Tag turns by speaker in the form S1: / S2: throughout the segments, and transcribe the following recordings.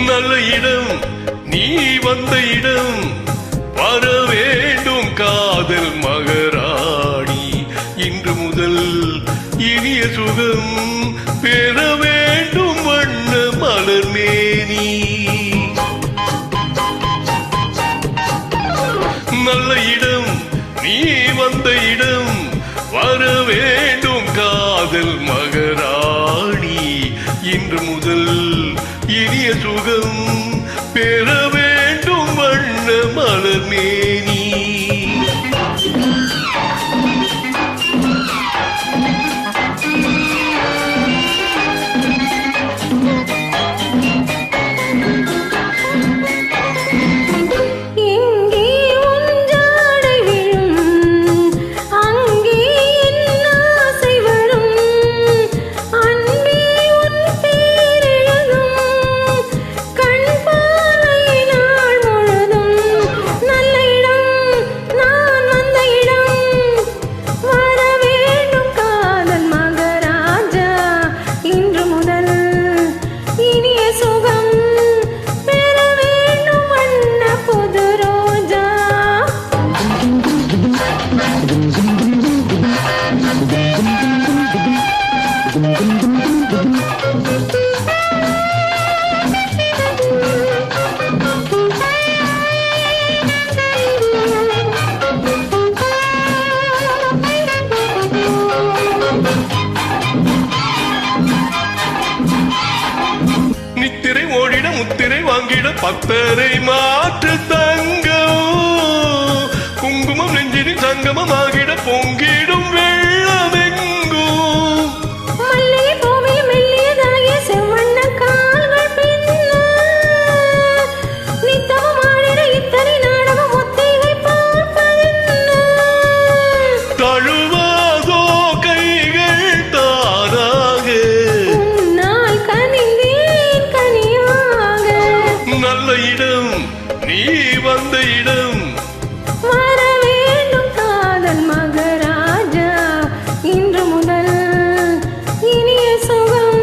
S1: நல்ல இடம் நீ வந்த இடம் வர வேண்டும் காதல் மகராணி இன்று முதல் இனிய சுகம் பெற வேண்டும் வண்ண மலர் மேனி நல்ல இடம் நீ வந்த இடம் வர வேண்டும் காதல் மகராணி இன்று முதல் இனிய சுகம் பெற வேண்டும் வண்ண மலர் மேனி நித்திரை ஓடிட முத்திரை வாங்கிட பத்தரை மாற்று தங்கம் குங்குமம் நெஞ்சினின் சங்கமம் ஆகிட பொங்கிடும் வெள்ளமெங்கும் தழுவாதோ கைகள் தானாக நல்ல இடம் நீ வந்த இடம்
S2: வர வேண்டும் காதல் மகராஜா இன்று முதல் இனிய சுகம்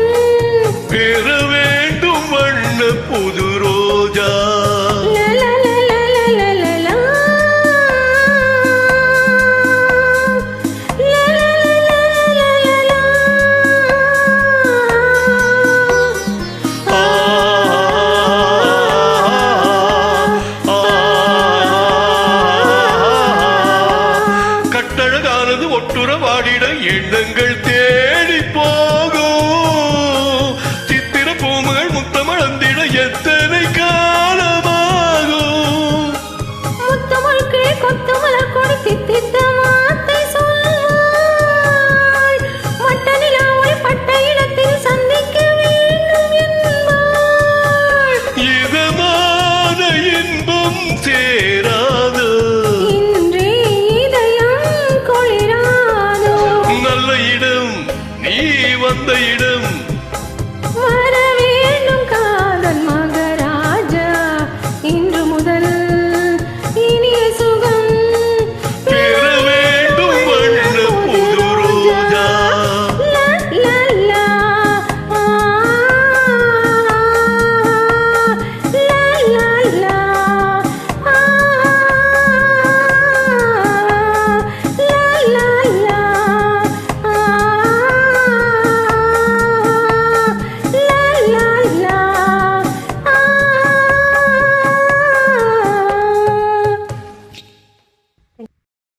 S1: பெற